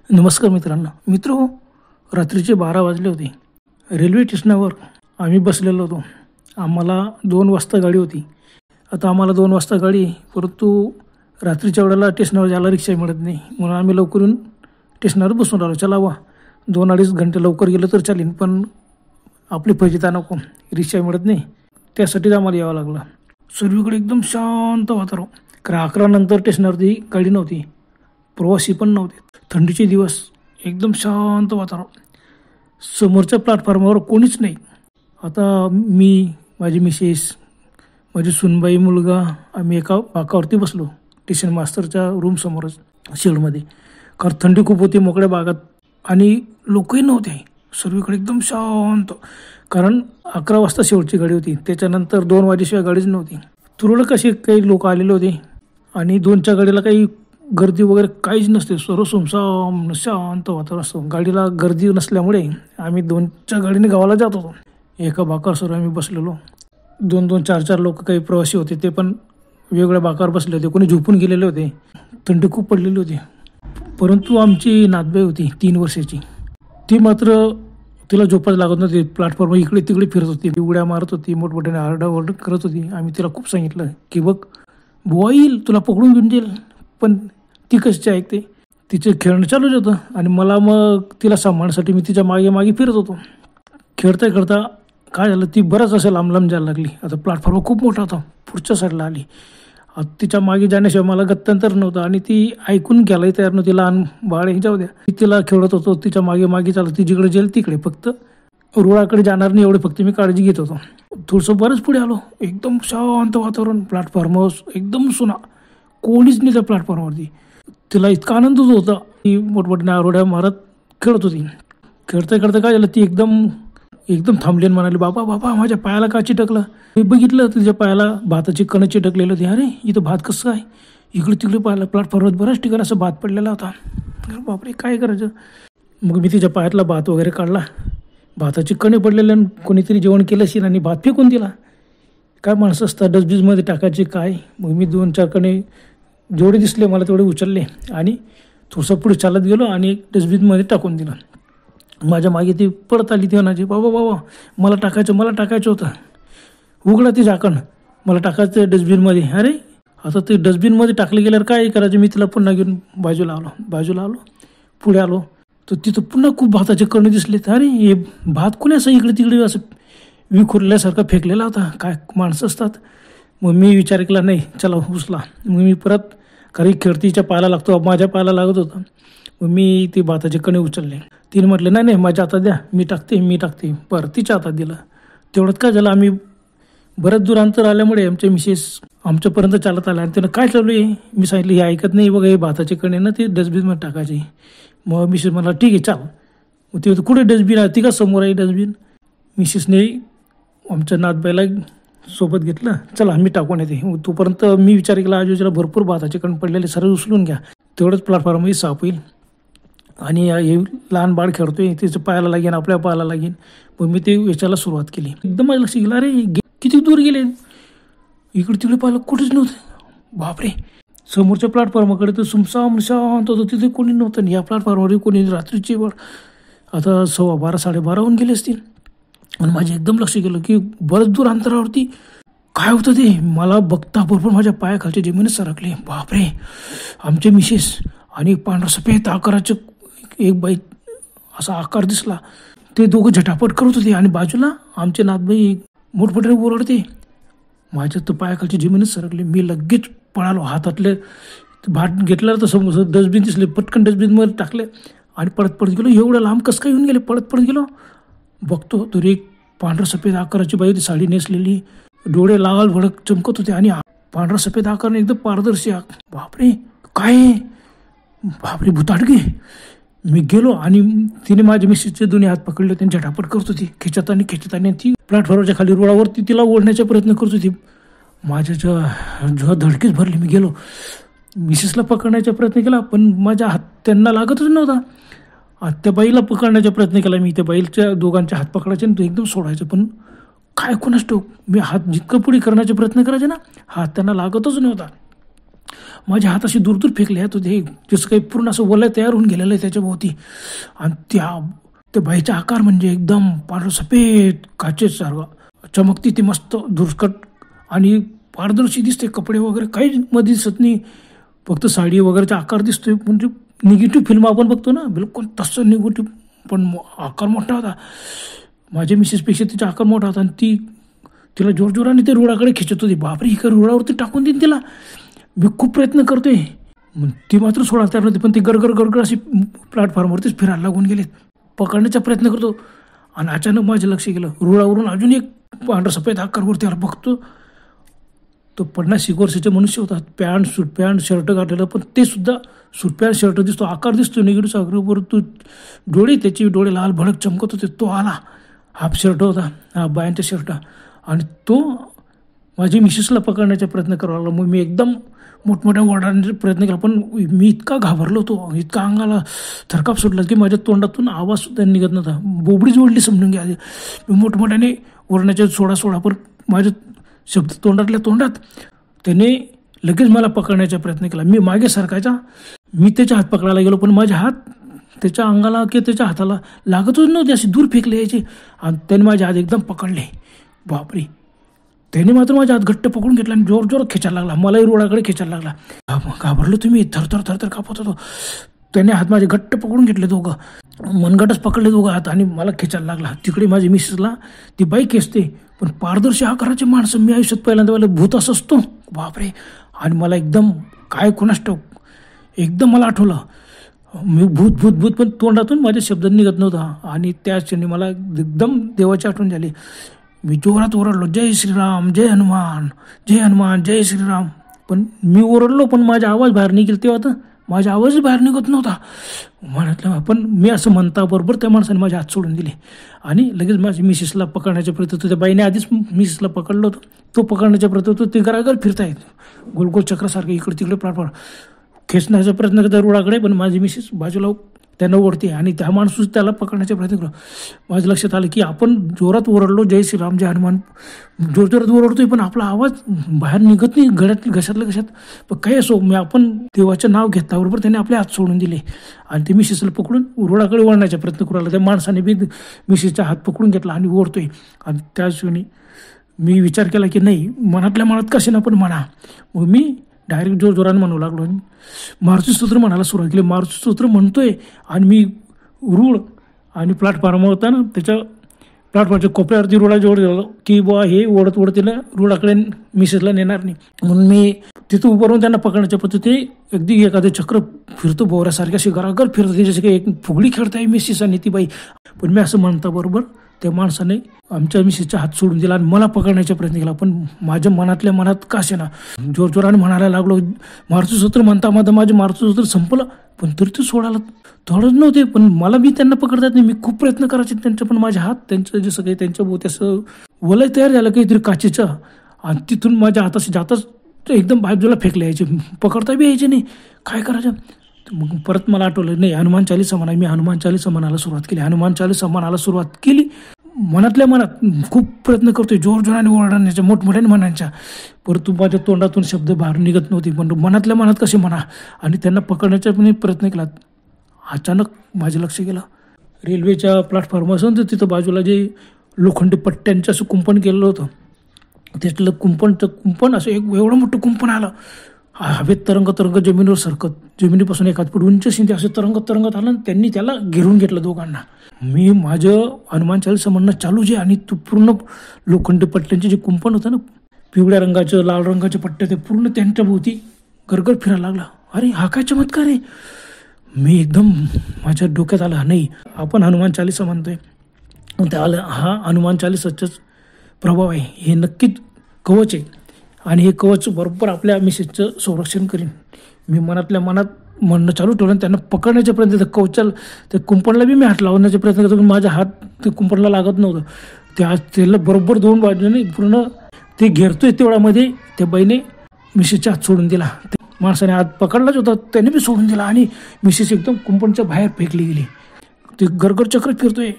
नमस्कार मित्रो, रात्रीचे 12 वाजले होते. रेल्वे स्टेशनावर आम्ही बसलेलो होतो. आम्हाला 2 वाजता गाडी होती. आता आम्हाला 2 वाजता गाडी, परंतु रात्रीच्या वेळेला स्टेशनावर जायला रिक्षा मिळत नाही, म्हणून आम्ही लवकर येऊन स्टेशनावर बसून राहिलो. चला वा 2-2.5 घंटे लवकर गेलं तर चालेल, पण आपली फजिता नको, रिक्षा मिळत नाही, त्यासाठीच आम्हाला यावं लागलं. सर्वीकडे एकदम शांत वातावरण, कारण 11 नंतर स्टेशनवरती गाडी नव्हती, प्रवासी पण नव्हते. थंडीचे दिवस, एकदम शांत वातावरण. समोरच्या प्लॅटफॉर्मवर कोणीच नाही. आता मी, माझी मिसेस, माझी सुनबाई, मुलगा, आम्ही एका बाकावरती बसलो स्टेशन मास्तरच्या रूमसमोरच, शेडमध्ये. कारण थंडी खूप होती मोकळ्या भागात आणि लोकही नव्हते. सर्वीकडे एकदम शांत, कारण 11 वाजता शेवटची गाडी होती, त्याच्यानंतर 2 वाजेशिवाय गाडीच नव्हती. तुरळक कसे काही लोक आलेले होते आणि 2च्या गाडीला काही गर्दी वगैरे काहीच नसते, सर्व सुमसाम शांत वातावरण असतं. गाडीला गर्दी नसल्यामुळे आम्ही 2च्या गाडीने गावाला जात होतो. एका बाकावर सर्व आम्ही बसलेलो. 2-2, 4-4 लोक काही प्रवासी होते, ते पण वेगवेगळ्या बाकावर बसले होते, कोणी झोपून गेलेले होते. थंडी खूप पडलेली होती. परंतु आमची नातबाई होती 3 वर्षाची, ती मात्र तिला झोपायला लागत नव्हती. प्लॅटफॉर्मवर इकडे तिकडे फिरत होती, उड्या मारत होती, मोठमोठ्याने आरडाओरड करत होती. आम्ही तिला खूप सांगितलं की बघ बुवा येईल, तुला पकडून घेऊन जाईल, पण ती कशी ऐकते. तिचं खेळणं चालूच होतं आणि मला मग तिला सांभाळण्यासाठी मी तिच्या मागे मागे फिरत होतो. खेळता खेळता काय झालं, ती बराच असं लांब जायला लागली. आता प्लॅटफॉर्म खूप मोठा होता, पुढच्या साईडला आली. तिच्या मागे जाण्याशिवाय मला गत्यंतर नव्हतं आणि ती ऐकून घ्यायलाही तयार नव्हती. लहान बाळ जाऊ द्या, मी तिला खेळत होतो, तिच्या मागे मागे चालत, ती जिकडे जाईल तिकडे, फक्त रुळाकडे जाणार नाही एवढी फक्त मी काळजी घेत होतो. थोडंसं बरंच पुढे आलो, एकदम शांत वातावरण, प्लॅटफॉर्मवर एकदम सुना, कोणीच नाही त्या प्लॅटफॉर्मवरती. तिला इतका आनंदच होता, ती मोठमोठ्या आरोड्या मारत खेळत होती. खेळता खेळता काय झालं, ती एकदम थांबली आणि म्हणाली, बाबा बाबा माझ्या पायाला का चिटकलं. मी बघितलं तिच्या पायाला भाताची कणं चिटकलेलं होती. अरे इथं भात कसं काय, इकडे तिकडे पाहिलं प्लॅटफॉर्मवर बऱ्याच ठिकाणी असं भात पडलेला होता. बापरे काय करायचं. मग मी तिच्या पायातला भात वगैरे काढला, भाताची कणे पडलेले, कोणीतरी जेवण केलं असेल आणि भात फेकून दिला. काय माणसं असतात, डस्टबिनमध्ये टाकायचे काय. मग मी 2-4 कणे जेवढे दिसले मला तेवढे उचलले आणि थोडंसं पुढे चालत गेलो आणि डस्टबिनमध्ये टाकून दिलं. माझ्या मागे ती पडत आली, ती म्हणायची, बाबा मला टाकायचं होतं, उघडा ती झाकण, मला टाकायचं डस्टबिनमध्ये. अरे आता ते डस्टबिनमध्ये टाकले गेल्यावर काय करायचं. मी तिला पुन्हा घेऊन बाजूला आलो, पुढे आलो तर तिथं पुन्हा खूप भाताचे कण दिसले. अरे हे भात कोणी असं इकडे तिकडे असं विखुरल्यासारखा फेकलेला होता, काय माणसं असतात. मग मी विचार केला, नाही चला उचला. मग मी परत, कारण खेळतीच्या पायाला लागतो, माझ्या पायाला लागत होता, मग मी ते भाताचे कणे उचलले. तिने म्हटलं नाही माझ्या हातात द्या, मी टाकते. बरं तिच्या हातात दिलं. तेवढ्यात काय झालं, आम्ही बरंच दूर अंतर आल्यामुळे आमच्या मिसेस आमच्यापर्यंत चालत आल्या आणि त्यानं काय चालू आहे. मी सांगितलं हे ऐकत नाही, बघा हे भाताचे कणे ना ते डस्टबिनमध्ये टाकायचे. मग मिसेस मला ठीक आहे चाल. मग ते कुठे डस्टबिन आहे, ती का समोर आहे डस्टबिन. मिसेसने आमच्या नातबाईला सोबत घेतलं, चला मी टाकून येते. तोपर्यंत मी विचार केला आजूबाजूला भरपूर भाताचे कण पडलेले, सर्व उचलून घ्या, तेवढंच प्लॅटफॉर्ममध्ये साफ होईल. आणि हे लहान बाळ खेळतोय, तिचं पायाला लागेन, आपल्या पायाला लागेन. मग मी ते विचारायला सुरुवात केली. एकदम माझं लक्ष गेलं, अरे किती दूर गेले, इकडे तिकडे पाहिलं कुठेच नव्हतं. बापरे, समोरच्या प्लॅटफॉर्माकडे तर सुमसाम शांत होतं, तिथे कोणी नव्हतं. या प्लॅटफॉर्मवर कोणी, रात्रीची वेळ आता 12:15 साडेबारा होऊन गेले असतील. आणि माझे एकदम लक्ष गेलं की बरंच दूर अंतरावरती काय होतं ते. मला बघता बरोबर माझ्या पायाखालच्या जमिनीत सरकले. बापरे, आमचे मिसेस आणि पांढरा सफेद आकाराचे एक बाई असा आकार दिसला. ते दोघं झटापट करत होते आणि बाजूला आमचे नातबाई मोठमोठ्याने ओरडते. माझ्या तर पायाखालची जमिनीत सरकली. मी लगेच पळालो, हातातले भात घेतलं तर समोर डस्टबिन दिसले, पटकन डस्टबिनमध्ये टाकले आणि पळत गेलो. एवढं लांब कसं काय येऊन गेले, पळत गेलो. बघतो तर एक पांढरा सफेद आकाराची बाई होती, साडी नेसलेली, डोळे लाल भडक चमकत होते आणि पांढरा सफेद आकाराने एकदम पारदर्शी. बापरे काय, बापरे भुताटके. मी गेलो आणि तिने माझ्या मिसेसचे दोन्ही हात पकडले, त्यांनी झटापट करत होती, खेचत आणि ती प्लॅटफॉर्मच्या खाली रुळावरती तिला ओढण्याचा प्रयत्न करत होती. माझ्या जेव्हा धडकीच भरली. मी गेलो, मिसेसला पकडण्याचा प्रयत्न केला, पण माझ्या हात त्यांना लागतच नव्हता. त्या बाईला पकडण्याचा प्रयत्न केला मी, त्या बाईच्या दोघांचे हात पकडायचे आणि तो एकदम सोडायचं, पण काय कोणास ठाऊक, मी हात जितकं पुढे करण्याचा प्रयत्न करायचे ना, हात त्यांना लागतच नव्हता. माझे हात असे दूर दूर फेकले आहेत ते जसं काही पूर्ण असं वलय तयार होऊन गेलेलं आहे त्याच्याभोवती. आणि त्या बाईचा आकार म्हणजे एकदम पांढरं सफेद काचेसारखं चमकती, ती मस्त धुरकट आणि पारदर्शी दिसते. कपडे वगैरे काही मध्ये दिसत नाही, फक्त साडी वगैरेचा आकार दिसतोय. म्हणजे निगेटिव्ह फिल्म आपण बघतो ना, बिलकुल तसं निगेटिव्ह, पण आकार मोठा होता. माझ्या मिसेसपेक्षा तिचा आकार मोठा होता. आणि तिला जोरजोराने ते रुळाकडे खिचत होती. बापरे, ही काय रुळावरती टाकून देईन तिला. मी खूप प्रयत्न करतोय, ती मात्र सोडा तयार नव्हती. पण ती गरगर अशी प्लॅटफॉर्मवरतीच फिरायला लागून गेले. पकडण्याचा प्रयत्न करतो आणि अचानक माझं लक्ष गेलं, रुळावरून अजून एक पांढरा सफेद आकारवरती आला. बघतो तो 50 वर्षाचे मनुष्य होता. सूट पॅन्ट शर्ट घातलेलं, पण ते सुद्धा सूट पॅन्ट शर्ट दिसतो, आकार दिसतो निगेटिव्ह आकारावर. तो त्याचे डोळे लाल भडक चमकत होते. तो आला, हाफ शर्ट होता, हाफ बायांचा शर्ट, आणि तो माझी मिसेसला पकडण्याचा प्रयत्न करावा लागला. मग मी एकदम मोठमोठ्या ओरडण्याचा प्रयत्न केला, पण मी इतका घाबरलो होतो, इतका अंगाला थरकाप सुटला की माझ्या तोंडातून आवाजसुद्धा निघत नव्हता. बोबडीच ओढली समजून घ्या. मी मोठमोठ्याने ओरडण्याच्या सोडा, पण माझ्या शब्द तोंडातल्या तोंडात. त्याने लगेच मला पकडण्याचा प्रयत्न केला. मी मागे सरकायचा, मी त्याच्या हात पकडायला गेलो, पण माझे हात त्याच्या अंगाला किंवा त्याच्या हाताला लागतच नव्हते, असे दूर फेकले यायचे. आणि त्याने माझे हात एकदम पकडले. बापरे, त्याने मात्र माझ्या हात घट्ट पकडून घेतला आणि जोर खेचायला लागला. मलाही रोडाकडे खेचायला लागला. घाबरलो तुम्ही, थरथर कापत होतो. त्याने हात माझे घट्ट पकडून घेतले, दोघं मनगटच पकडले दोघं हात, आणि मला खेचायला लागला. तिकडे माझी मिसेसला ती बाई खेचते, पण पारदर्शी आकाराचे माणसं मी आयुष्यात पहिल्यांदा भूत असं असतो. बापरे. आणि मला एकदम काय कोणास ठाऊक एकदम मला आठवलं, मी भूत पण तोंडातून माझे शब्द निघत नव्हता. आणि त्याच क्षणी मला एकदम देवाची आठवण झाली. मी जोरात ओरडलो, जय श्रीराम, जय हनुमान, जय हनुमान, जय श्रीराम. पण मी ओरडलो, पण माझा आवाज बाहेर निघेल तेव्हा तर माझा आवाजच बाहेर निघत नव्हता म्हणतलं. पण मी असं म्हणता बरोबर त्या माणसाने माझे हात सोडून दिले आणि लगेच माझ्या मिसेसला पकडण्याचा प्रयत्न होतो. त्या बाईने आधीच मिसेसला पकडलं होतं, तो पकडण्याचा प्रयत्न होतो. ते गरागर फिरतायत गोल चक्रासारखं इकडे तिकडे प्लॅटफॉर्म खेचण्याचा प्रयत्न करतात रुळाकडे, पण माझी मिसेस बाजूला त्यांना ओढते आणि त्या माणूस त्याला पकडण्याचा प्रयत्न करतो. माझं लक्षात आलं की आपण जोरात ओरडलो, जय श्रीराम, जय हनुमान, जोरात ओरडतोय, पण आपला आवाज बाहेर निघत नाही, घशातल्या घशात. पण काही असो, मी आपण देवाचं नाव घेतल्याबरोबर त्याने आपले हात सोडून दिले आणि ते मिसेसला पकडून रुळाकडे ओढण्याचा प्रयत्न करू लागला. त्या माणसाने बी मिसेसचा हात पकडून घेतला आणि ओढतोय. आणि त्याच वेळी मी विचार केला की नाही, मनातल्या मनात कसे ना पण म्हणा. मग मी डायरेक्ट जोराने म्हणू लागलो, मारुती स्तोत्र म्हणायला सुरुवात केली. मारुती स्तोत्र म्हणतोय आणि मी रूळ आणि प्लॅटफॉर्म होता ना, त्याच्या प्लॅटफॉर्मच्या कोपऱ्यावरती रुळाजवळ गेलो की बुवा हे ओढत तिला रुळाकडे मिसेसला नेणार नाही म्हणून मी तिथं उभं राहून त्यांना पकडण्याच्या पद्धती अगदी एखादं चक्र फिरतो बोऱ्यासारखे, अशी गरागर फिरतो, जसे काही एक फुगडी खेळताय मिसेस आणि ती बाई. पण मी असं म्हणता बरोबर त्या माणसाने आमच्या मिसेसचा हात सोडून दिला आणि मला पकडण्याचा प्रयत्न केला. पण माझ्या मनातल्या मनात का असे ना जोरजोराने म्हणायला लागलो. मारुती स्तोत्र म्हणता माझं मारुती स्तोत्र संपलं, पण तरी ते सोडायला थोडंच नव्हते. पण मला बी त्यांना पकडतात नाही, मी खूप प्रयत्न करायचे त्यांचे, पण माझे हात त्यांचं जसं काही त्यांच्या भोवती असं वलय तयार झालं काहीतरी काचेचं, आणि तिथून माझ्या हाताशी जाताच एकदम बाजूला फेकले यायचे, पकडता बी यायचे नाही. काय करायचं. मग परत मला आठवलं, नाही हनुमान चालीसा म्हणा. मी हनुमान चालीसा म्हणायला सुरुवात केली. हनुमान चालीसा म्हणायला सुरुवात केली. मनातल्या मनात खूप प्रयत्न करतोय, जोरजोराने ओरडण्याच्या, मोठमोठ्याने म्हणायच्या, परंतु माझ्या तोंडातून शब्द बाहेर निघत नव्हते. पण मनातल्या मनात कसे म्हणा. आणि त्यांना पकडण्याचा पण प्रयत्न केला. अचानक माझं लक्ष गेलं, रेल्वेच्या प्लॅटफॉर्म असून तर तिथं बाजूला जे लोखंडी पट्ट्यांचं असं कुंपण केलेलं होतं, त्यातलं कुंपण असं एक एवढं मोठं कुंपण आलं, हवेत तरंग जमिनीवर सरकत, जमिनीपासून एखाद फूट उंच शिंदे असे तरंगत आलं. त्यांनी त्याला घेरून घेतलं दोघांना. मी माझं हनुमान चालीसा म्हणणं चालू जे, आणि तो पूर्ण लोखंडी पट्ट्यांचे जे कुंपण होतं ना, पिवळ्या रंगाचं लाल रंगाचे पट्टे, ते पूर्ण त्यांच्या भोवती गरगर फिरायला लागला. अरे हा काय चमत्कार आहे. मी एकदम माझ्या डोक्यात आलं, नाही आपण हनुमान चालीसा म्हणतोय, त्या आलं हा हनुमान चालीसाचाच प्रभाव आहे, हे नक्कीच कवच आहे आणि हे कवच बरोबर आपल्या मिसेसचं संरक्षण करीन. मी मनातल्या मनात म्हणणं चालू ठेवलं. त्यांना पकडण्याच्या प्रयत्न, त्या कुंपणला बी मी हात लावण्याचा प्रयत्न करतो, पण माझा हात ते कुंपणला लागत नव्हतं. त्याला बरोबर दोन बाजूने पूर्ण ते घेरतोय तेवढ्यामध्ये त्या बाईने मिसेसचा हात सोडून दिला. माणसाने हात पकडलाच होता, त्याने बी सोडून दिला आणि मिसेस एकदम कुंपणच्या बाहेर फेकली गेली. ते गरगर चक्र फिरतोय.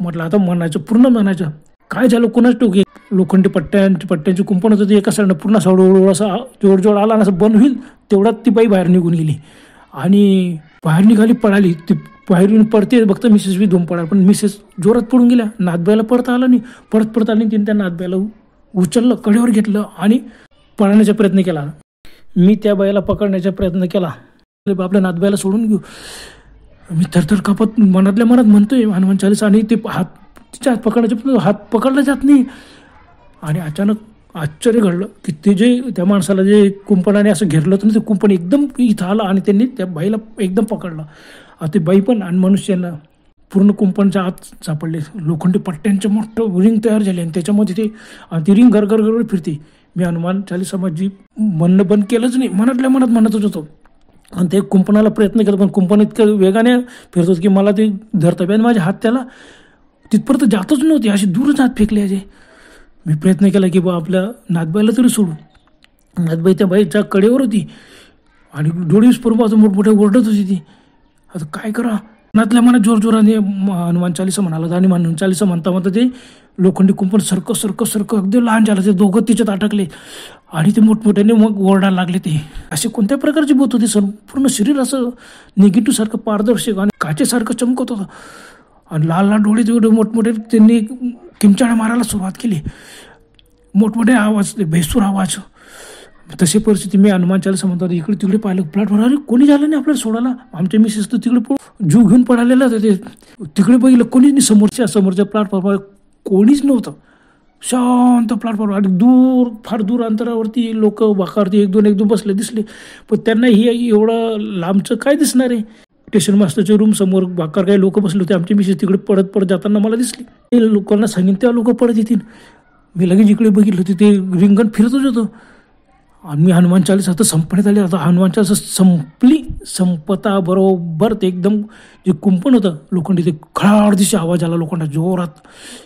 म्हटलं आता म्हणायचं, पूर्ण म्हणायचं, काय झालं कोणाच टोके लोखंडी पट्ट्यांची कुंपण होतं ते एका साईडनं पूर्ण असा हळूहळू असा जोड आला आणि असं बंद होईल तेवढ्यात ती बाई बाहेर निघून गेली आणि बाहेर निघाली पळाली. ती बाहेरून पडते बघता मिसेस बी धुम पडाल, पण मिसेस जोरात पडून गेल्या. नाथबाईला पडता आलं नाही, पडत आली. तिने त्या नाथबाईला उचललं, कडेवर घेतलं आणि पळण्याचा प्रयत्न केला. मी त्या बाईला पकडण्याचा प्रयत्न केला, आपल्या नाथबाईला सोडून घेऊ. मी थरथर कापत मनातल्या मनात म्हणतोय हनुमान चालीसा आणि ते तिच्या हात पकडण्याच्या हात पकडला जात नाही. आणि अचानक आश्चर्य घडलं की ते जे त्या माणसाला जे कुंपणाने असं घेरलं होतं ना, ते कुंपण एकदम इथं आलं आणि त्यांनी त्या बाईला एकदम पकडलं. ते बाई पण आणि मनुष्याला पूर्ण कुंपणच्या आत सापडले. लोखंडी पट्ट्यांचं मोठं रिंग तयार झाले आणि त्याच्यामध्ये ती रिंग घर फिरते. मी हनुमान चालीसा माझी म्हणणं बंद केलंच नाही, मनातल्या मनात म्हणतच होतो. आणि ते कुंपणाला प्रयत्न केला, पण कुंपण इतकं वेगाने फिरत होतं की मला ते धरता आणि माझ्या हात त्याला तिथपर्यंत जातच नव्हते, असे दूरच हात फेकले असे. मी प्रयत्न केला की बा आपल्या नाथबाईला तरी सोडू. नाथबाई त्या बाईच्या कडेवर होती आणि डोळीस पूर्व मोठमोठ्या ओरडत होती ती. आता काय करा, मनातल्या मनात जोराने हनुमान चालीसा म्हणाला आणि हनुमान चालीसा म्हणता ते लोखंडी कुंपण सरकं अगदी लहान झालं. ते दोघं तिच्यात अटकले आणि ते मोठमोठ्याने मग ओरडायला लागले. ते असे कोणत्या प्रकारची भूत होती, संपूर्ण शरीर असं निगेटिव्ह सारखं पारदर्शक आणि काचेसारखं चमकत होतं आणि लाल डोळे तेवढे मोठमोठे. त्यांनी किमचाड्या मारायला सुरुवात केली, मोठमोठे आवाज, भेसूर आवाज. तशी परिस्थिती मी हनुमान चालीसा म्हणतात इकडे तिकडे पाहिलं प्लॅटफॉर्म, अरे कोणी झालं नाही आपल्याला सोडायला. आमच्या मिसेस तर तिकडे जीव घेऊन पडालेला होता. ते तिकडे बघितलं कोणीच नाही, समोरच्या प्लॅटफॉर्मवर कोणीच नव्हतं, शांत प्लॅटफॉर्म. आणि फार दूर अंतरावरती लोक वाकावरती एक दोन बसले दिसले, पण त्यांना ही एवढं लांबचं काय दिसणार आहे. स्टेशन मास्टरच्या रूम समोर वाकार काही लोक बसले होते. आमची मिसेस तिकडे पडत जाताना मला दिसली. लोकांना सांगेन त्या लोक पडत येतील. मी लगेच इकडे बघितलं होते, ते रिंगण फिरतच होतं. आणि मी हनुमान चालीसा आता संपण्यात आली. आता हनुमान चालीसा संपता बरोबर ते एकदम जे कुंपण होतं लोखंडी, ते खळाळ दिशे आवाज आला लोखंडा जोरात,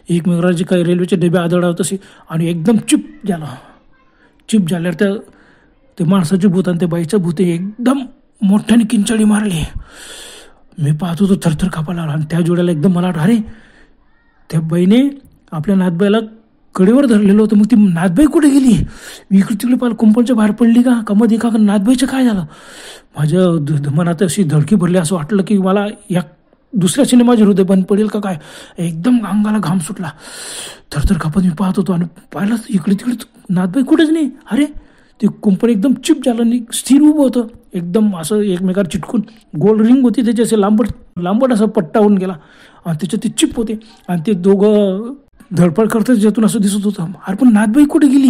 एकमेकांना जे काही रेल्वेचे डबे आदळावत तसे. आणि एकदम चिप झाल्यावर त्या माणसाची भूत आणि त्या बाईचं भूत एकदम मोठ्याने किंचाळी मारली. मी पाहतो तो थरथर कापायला लागला. आणि त्या जोड्याला एकदम मला अरे त्या बाईने आपल्या नाथबाईला कडेवर धरलेलं होतं. मग ती नाथबाई कुठे गेली? मी इकडे तिकडे पाहिलं, कुंपणच्या बाहेर पडली का मध्ये का नाथबाईचं काय झालं? माझ्या मनात अशी धडकी भरली, असं वाटलं की मला या दुसऱ्या क्षणी माझे हृदय बंद पडेल का काय. एकदम अंगाला घाम सुटला, थरथर कापत मी पाहत होतो आणि पाहिलं इकडे तिकडे नाथबाई कुठेच नाही. अरे ते कुंपण एकदम चिप झालं आणि स्थिर उभं होतं, एकदम असं एकमेकावर चिटकून. गोल रिंग होती त्याची, असे लांबट असा पट्टा होऊन गेला आणि त्याच्यात ते चिप होते आणि ते दोघं धडपड करतात ज्यातून असं दिसत होतं. अरे पण नाथबाई कुठे गेली?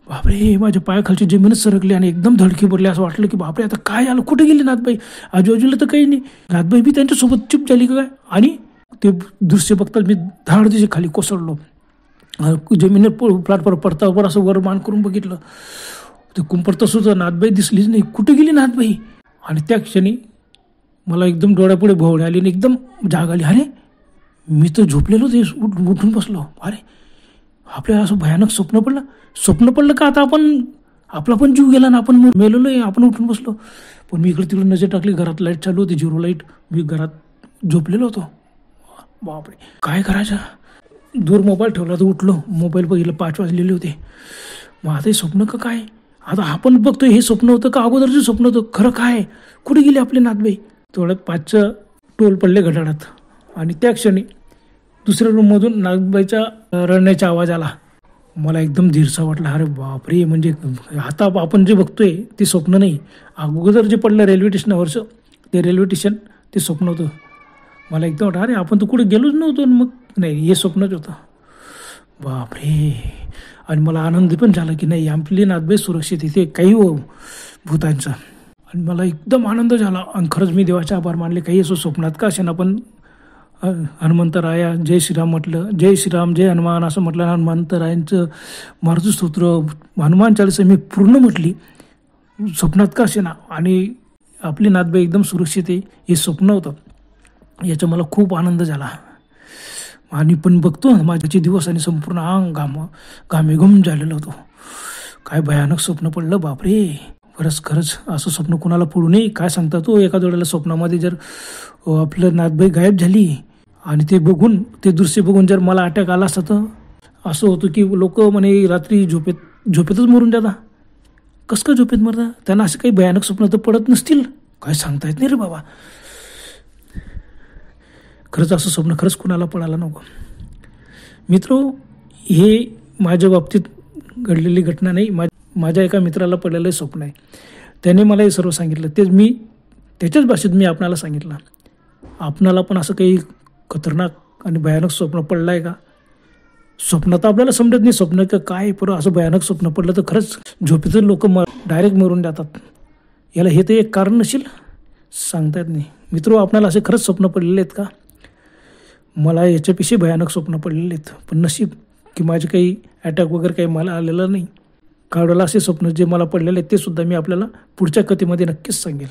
बापरे, माझ्या पायाखालची जमीनच सरकली आणि एकदम धडकी भरली. असं वाटलं की बापरे आता काय झालं, कुठे गेली नाथबाई? आजूबाजूला तर काही नाही. नाथबाई बी त्यांच्यासोबत चिप झाली का काय? आणि ते दृश्य बघतात मी धाड दिशे खाली कोसळलो. जमिनीवर प्लॅटफॉर्म पडतावर असं वर मान करून बघितलं, ते कुंपण तसंच, नाथबाई दिसलीच नाही. कुठे गेली नाथबाई? आणि त्या क्षणी मला एकदम डोळ्यापुढे भोवणी आली आणि एकदम जाग आली. अरे मी तर झोपलेलो, ते उठून बसलो. अरे आपल्याला असं भयानक स्वप्न पडलं का? आता आपला पण जीव गेला ना, आपण मेलेलो आहे. आपण उठून बसलो. पण मी इकडे तिकडे नजर टाकली, घरात लाईट चालू होती, 0 लाईट. मी घरात झोपलेलो होतो. बापरे काय करायचं? दूर मोबाईल ठेवला तर उठलो, मोबाईल बघितलं 5 वाजलेले होते. मग आता हे स्वप्न का काय? आता आपण बघतोय हे स्वप्न होतं का अगोदरचं स्वप्न होतं? खरं काय? कुठे गेली आपली नाथबाई? थोड्यात 5चं टोल पडले घड्याळात आणि त्या क्षणी दुसऱ्या रूममधून नाथबाईचा रडण्याचा आवाज आला. मला एकदम धीरसा वाटला. अरे बापरे, म्हणजे आता आपण जे बघतोय ते स्वप्न नाही, अगोदर जे पडलं रेल्वे स्टेशनावरचं ते रेल्वे स्टेशन ते स्वप्न होतं. मला एकदम वाटलं अरे आपण तर कुठे गेलोच नव्हतो. मग नाही, हे स्वप्नच होतं. बापरे. आणि मला आनंद पण झाला की नाही आपली नाथबाई सुरक्षित, इथे काही हो भूतांचा. आणि मला एकदम आनंद झाला. आणि खरंच मी देवाचे आभार मानले. काही असो स्वप्नात का असेना, पण हनुमंतराया जय श्रीराम म्हटलं, जय श्रीराम जय हनुमान असं म्हटलं. हनुमंतरायांचं मारुती स्तोत्र हनुमान चालीसा मी पूर्ण म्हटली, स्वप्नात का असेना. आणि आपली नाथबाई एकदम सुरक्षित आहे हे स्वप्न होतं. याचा मला खूप आनंद झाला. आणि पण बघतो माझ्याचे दिवस आणि संपूर्ण अंग घामेघूम झालेलं होतं. काय भयानक स्वप्न पडलं बापरे. खरंच असं स्वप्न कोणाला पडू नये. काय सांगता तो, एका डोळ्याला स्वप्नामध्ये जर आपलं नाथबाई गायब झाली आणि ते बघून, ते दृश्य बघून जर मला अटॅक आला असता तर असं होतं की लोक म्हणे रात्री झोपेतच मरून जाता. कसं काय झोपेत मरता? त्यांना असे काही भयानक स्वप्न तर पडत नसतील, काय सांगता येत नाही रे बाबा. खरंच असं स्वप्न खरंच कुणाला पडायला नको. मित्र, हे माझ्या बाबतीत घडलेली घटना नाही, माझ्या एका मित्राला पडलेलं स्वप्न आहे. त्याने मला हे सर्व सांगितलं, तेच मी त्याच्याच भाषेत मी आपणाला सांगितलं. आपणाला पण असं काही खतरनाक आणि भयानक स्वप्न पडलं आहे का? स्वप्न तर आपल्याला समजत नाही स्वप्न का काय, पण असं भयानक स्वप्न पडलं तर खरंच झोपेतून लोक डायरेक्ट मरून जातात. याला हे तर एक कारण नसेल, सांगता येत नाही. मित्र, आपल्याला असे खरंच स्वप्न पडलेले आहेत का? मला याच्यापेक्षा भयानक स्वप्न पडलेले आहेत, पण नशीब की माझे काही अटॅक वगैरे काही मला आलेलं नाही. काढायला असे स्वप्न जे मला पडलेले आहेत ते सुद्धा मी आपल्याला पुढच्या कथेमध्ये नक्कीच सांगेल.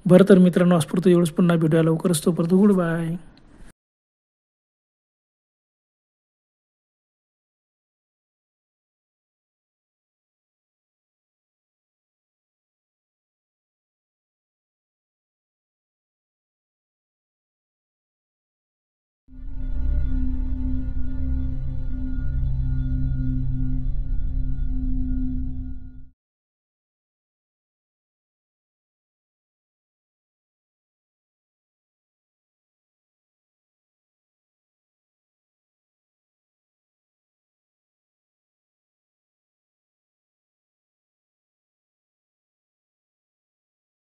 बरं तर मित्रांनो, आजपुरतं एवढंच. पुन्हा भेटूया लवकरच. तोपर्यंत गुड बाय.